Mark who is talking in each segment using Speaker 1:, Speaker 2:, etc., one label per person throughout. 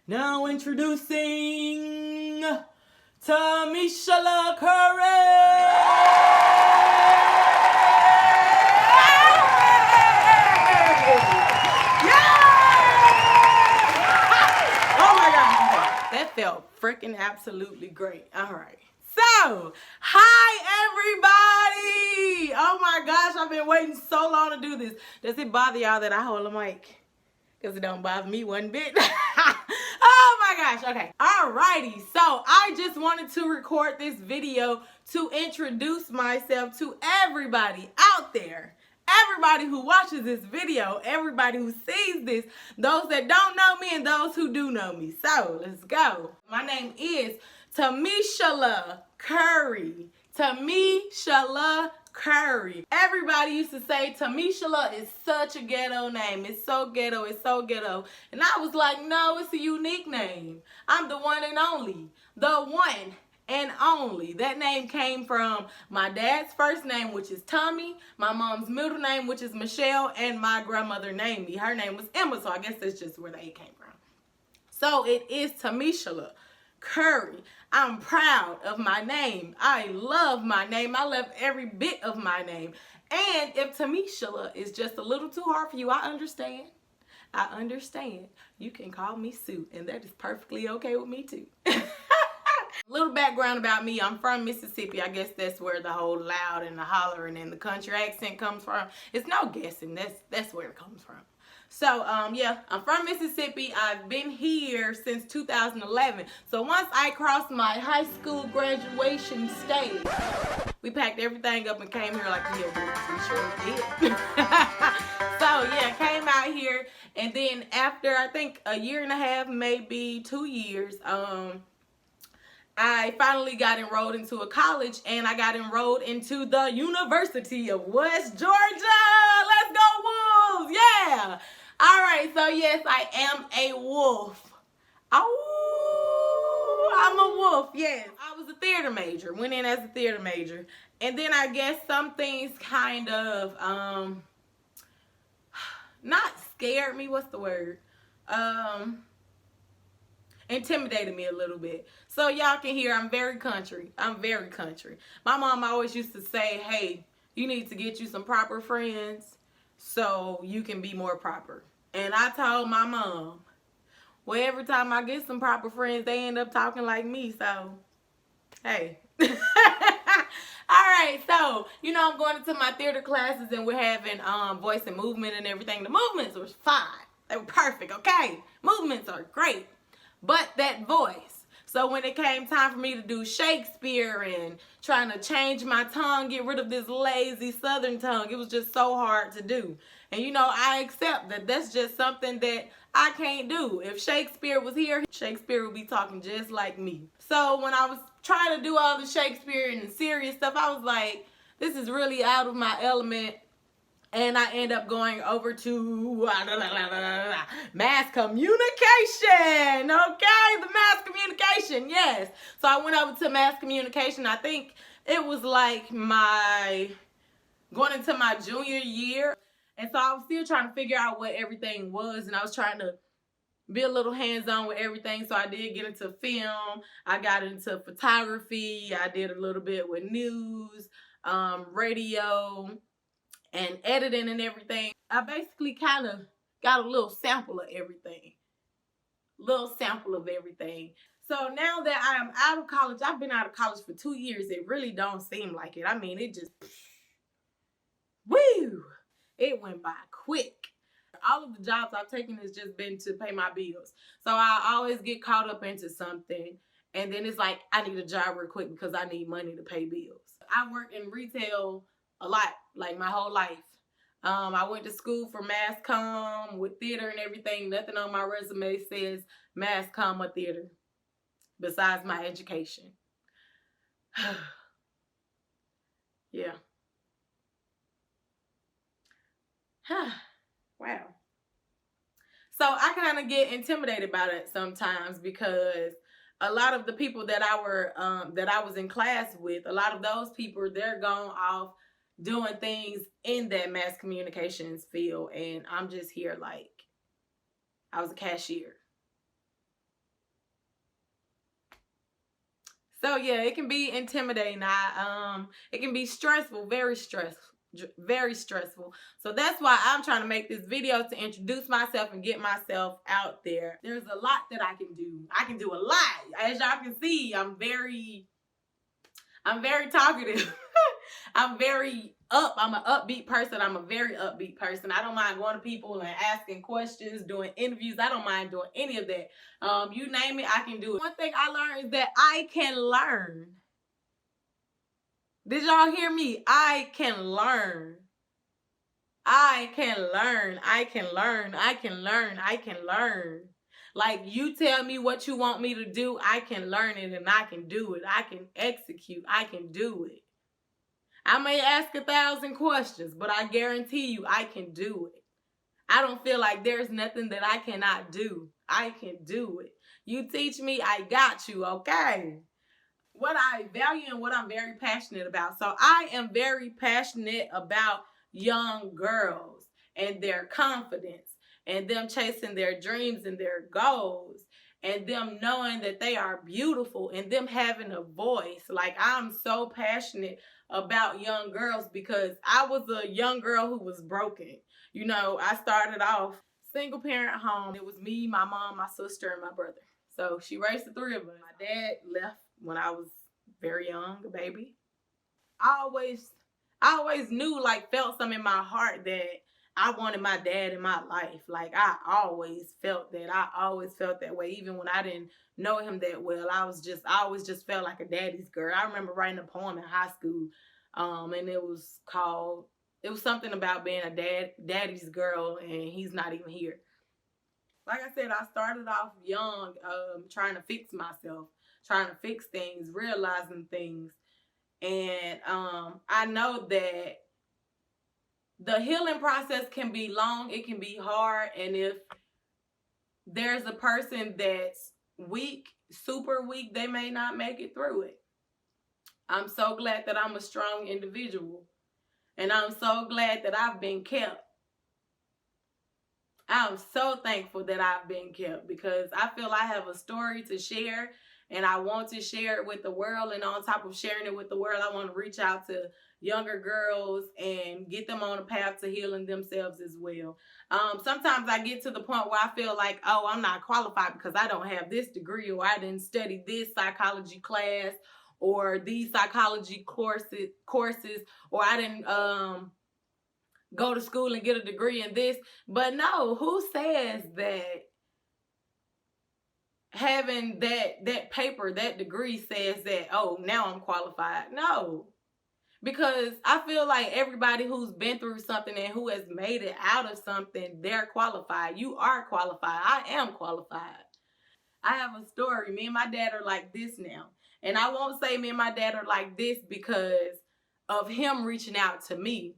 Speaker 1: Now introducing Tomichella Curry. That felt freaking absolutely great. All right. So, hi everybody. Oh my gosh, I've been waiting so long to do this. Does it bother y'all that I hold a mic? Because it don't bother me one bit. Oh my gosh. Okay. Alrighty. So, I just wanted to record this video to introduce myself to everybody out there. Everybody who watches this video, everybody who sees this, those that don't know me and those who do know me. So, let's go. My name is Tomichella Curry. Tomichella Curry. Everybody used to say Tomichella is such a ghetto name. It's so ghetto, it's so ghetto. And I was like, no, it's a unique name. I'm the one and only. The one and only. That name came from my dad's first name, which is Tommy, my mom's middle name, which is Michelle, and my grandmother named me. Her name was Emma, so I guess that's just where they came from. So it is Tomichella Curry. I'm proud of my name. I love my name. I love every bit of my name. And if Tomichella is just a little too hard for you, I understand. I understand. You can call me Sue, and that is perfectly okay with me too. Little background about me. I'm from Mississippi. I guess that's where the whole loud and the hollering and the country accent comes from. It's no guessing. That's where it comes from. So, yeah, I'm from Mississippi. I've been here since 2011. So once I crossed my high school graduation stage, we packed everything up and came here like we sure did. So, yeah, came out here. And then after, I think, a year and a half, maybe 2 years, I finally got enrolled into a college, and I got enrolled into the University of West Georgia. Let's go Wolves! Yeah! All right, so yes, I am a wolf. Oh, I'm a wolf, yes. I was a theater major, went in as a theater major. And then I guess some things kind of, not scared me, what's the word? Intimidated me a little bit. So y'all can hear I'm very country. I'm very country. My mom always used to say, hey, you need to get you some proper friends so you can be more proper. And I told my mom, well, every time I get some proper friends, they end up talking like me. So, hey. All right, so, you know, I'm going into my theater classes and we're having voice and movement and everything. The movements were fine. They were perfect, okay? Movements are great. But that voice. So when it came time for me to do Shakespeare and trying to change my tongue, get rid of this lazy southern tongue, it was just so hard to do. And you know, I accept that that's just something that I can't do. If Shakespeare was here, Shakespeare would be talking just like me. So when I was trying to do all the Shakespeare and the serious stuff, I was like, this is really out of my element. And I end up going over to mass communication. Okay, the mass communication, yes. So I went over to mass communication. I think it was like going into my junior year. And so I was still trying to figure out what everything was. And I was trying to be a little hands-on with everything. So I did get into film. I got into photography. I did a little bit with news, radio, and editing and everything. I basically kind of got a little sample of everything. So now that I am out of college, I've been out of college for 2 years. It really don't seem like it. I mean, it just, woo! It went by quick. All of the jobs I've taken has just been to pay my bills. So I always get caught up into something. And then it's like, I need a job real quick because I need money to pay bills. I worked in retail a lot, like my whole life. I went to school for mass comm with theater and everything. Nothing on my resume says mass comm or theater besides my education. Yeah. Wow. So I kind of get intimidated by it sometimes because a lot of the people that I was in class with, a lot of those people, they're gone off doing things in that mass communications field, and I'm just here like I was a cashier. So yeah, it can be intimidating. It can be stressful, very stressful. Very stressful. So that's why I'm trying to make this video to introduce myself and get myself out there. There's a lot that I can do. I can do a lot. As y'all can see, I'm very talkative. I'm very up. I'm an upbeat person. I'm a very upbeat person. I don't mind going to people and asking questions, doing interviews. I don't mind doing any of that. You name it, I can do it. One thing I learned is that I can learn. Did y'all hear me? I can learn. I can learn. I can learn. I can learn. I can learn. Like, you tell me what you want me to do, I can learn it and I can do it. I can execute. I can do it. I may ask 1,000 questions, but I guarantee you I can do it. I don't feel like there's nothing that I cannot do. I can do it. You teach me, I got you, okay? What I value and what I'm very passionate about. So I am very passionate about young girls and their confidence and them chasing their dreams and their goals and them knowing that they are beautiful and them having a voice. Like, I'm so passionate about young girls because I was a young girl who was broken. You know, I started off single parent home. It was me, my mom, my sister, and my brother. So she raised the three of us. My dad left when I was very young, a baby. I always knew, like, felt something in my heart that I wanted my dad in my life. Like, I always felt that. I always felt that way. Even when I didn't know him that well, I always just felt like a daddy's girl. I remember writing a poem in high school, and it was something about being a daddy's girl, and he's not even here. Like I said, I started off young, trying to fix myself, trying to fix things, realizing things. And I know that the healing process can be long, it can be hard, and if there's a person that's weak, super weak, they may not make it through it. I'm so glad that I'm a strong individual, and I'm so glad that I've been kept. I'm so thankful that I've been kept because I feel I have a story to share and I want to share it with the world. And on top of sharing it with the world, I want to reach out to younger girls and get them on a path to healing themselves as well. Sometimes I get to the point where I feel like, oh, I'm not qualified because I don't have this degree, or I didn't study this psychology class or these psychology courses, or I didn't go to school and get a degree in this. But no, who says that having that paper, that degree says that, oh, now I'm qualified? No. Because I feel like everybody who's been through something and who has made it out of something, they're qualified. You are qualified. I am qualified. I have a story. Me and my dad are like this now. And I won't say me and my dad are like this because of him reaching out to me.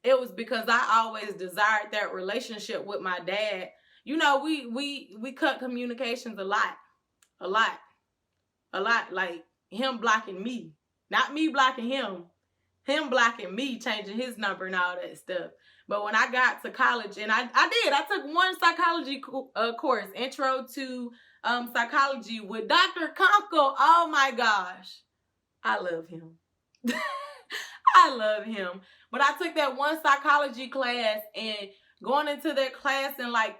Speaker 1: It was because I always desired that relationship with my dad. You know, we cut communications a lot. Like him blocking me, not me blocking him blocking me, changing his number and all that stuff. But when I got to college, and I took one psychology course, Intro to Psychology with Dr. Comm. Oh my gosh, I love him. I love him. But I took that one psychology class, and going into that class and like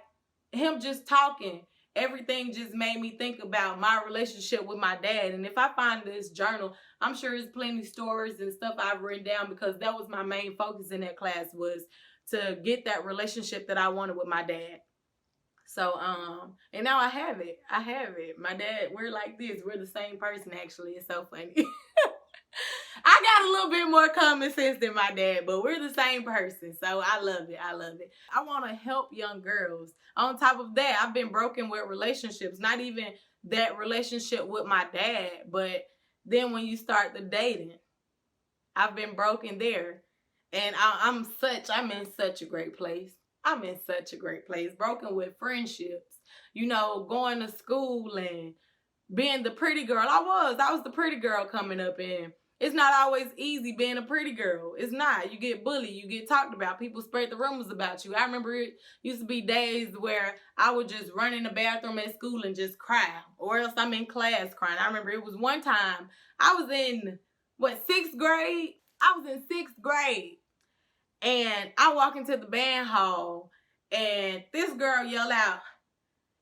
Speaker 1: him just talking, everything just made me think about my relationship with my dad. And if I find this journal, I'm sure there's plenty of stories and stuff I've written down, because that was my main focus in that class, was to get that relationship that I wanted with my dad. So, and now I have it. My dad, we're like this. We're the same person, actually. It's so funny. I got a little bit more common sense than my dad, but we're the same person. So I love it. I love it. I want to help young girls. On top of that, I've been broken with relationships. Not even that relationship with my dad, but then when you start the dating, I've been broken there. And I'm in such a great place. I'm in such a great place. Broken with friendships. You know, going to school and being the pretty girl. I was the pretty girl coming up in. It's not always easy being a pretty girl. It's not. You get bullied. You get talked about. People spread the rumors about you. I remember it used to be days where I would just run in the bathroom at school and just cry. Or else I'm in class crying. I remember it was one time I was in, sixth grade? I was in sixth grade. And I walk into the band hall and this girl yell out,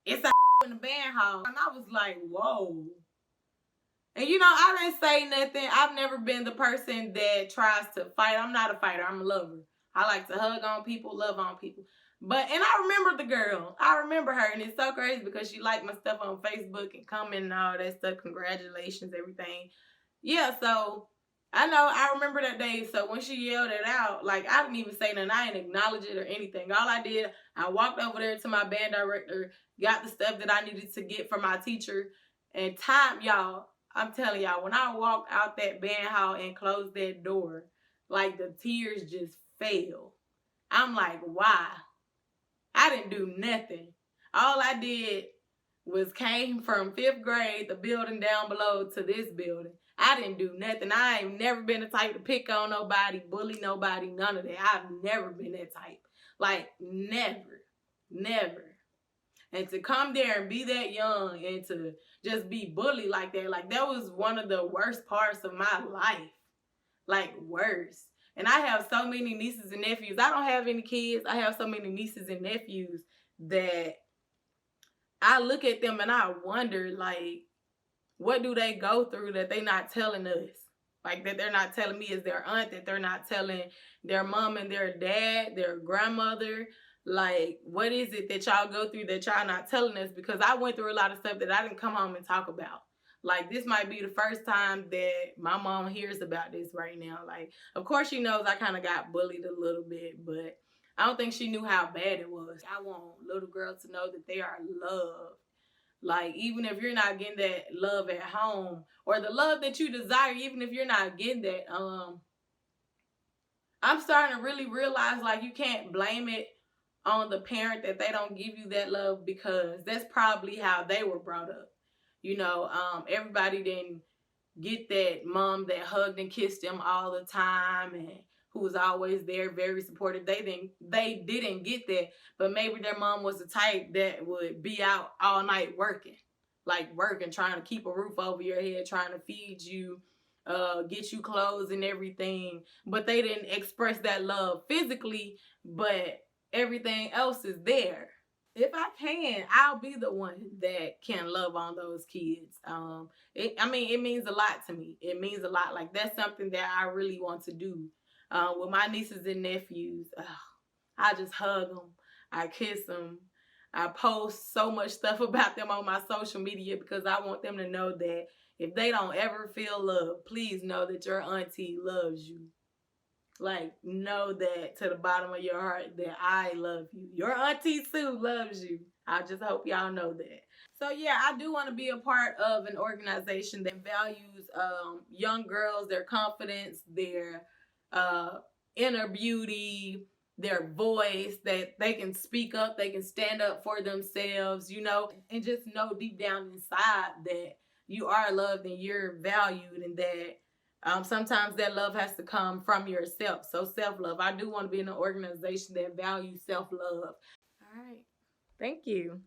Speaker 1: "It's a in the band hall." And I was like, whoa. And you know, I didn't say nothing. I've never been the person that tries to fight. I'm not a fighter. I'm a lover. I like to hug on people, love on people. And I remember the girl. I remember her. And it's so crazy because she liked my stuff on Facebook and comment and all that stuff. Congratulations, everything. Yeah, so I remember that day. So when she yelled it out, like, I didn't even say nothing. I didn't acknowledge it or anything. All I did, I walked over there to my band director, got the stuff that I needed to get from my teacher, and y'all. I'm telling y'all, when I walked out that band hall and closed that door, like the tears just fell. I'm like, why? I didn't do nothing. All I did was came from 5th grade, the building down below, to this building. I didn't do nothing. I ain't never been the type to pick on nobody, bully nobody, none of that. I've never been that type. Like, never. Never. And to come there and be that young and to just be bullied like that was one of the worst parts of my life. Like, worst. And I have so many nieces and nephews. I don't have any kids. I have so many nieces and nephews that I look at them and I wonder, like, what do they go through that they're not telling us? Like, that they're not telling me as their aunt, that they're not telling their mom and their dad, their grandmother. Like, what is it that y'all go through that y'all not telling us? Because I went through a lot of stuff that I didn't come home and talk about. Like, this might be the first time that my mom hears about this right now. Like, of course she knows I kind of got bullied a little bit, but I don't think she knew how bad it was. I want little girls to know that they are loved. Like, even if you're not getting that love at home, or the love that you desire, even if you're not getting that, I'm starting to really realize, like, you can't blame it on the parent that they don't give you that love, because that's probably how they were brought up. You know, everybody didn't get that mom that hugged and kissed them all the time and who was always there, very supportive. They didn't get that, but maybe their mom was the type that would be out all night working, trying to keep a roof over your head, trying to feed you, get you clothes and everything. But they didn't express that love physically, but everything else is there. If I can, I'll be the one that can love on those kids. It means a lot to me. It means a lot. Like, that's something that I really want to do. With my nieces and nephews, I just hug them. I kiss them. I post so much stuff about them on my social media because I want them to know that if they don't ever feel love, please know that your auntie loves you. Like, know that to the bottom of your heart that I love you. Your auntie Sue loves you. I just hope y'all know that. So yeah, I do want to be a part of an organization that values young girls, their confidence, their inner beauty, their voice, that they can speak up, they can stand up for themselves, you know, and just know deep down inside that you are loved and you're valued, and that sometimes that love has to come from yourself. So self-love. I do want to be in an organization that values self-love. All right. Thank you.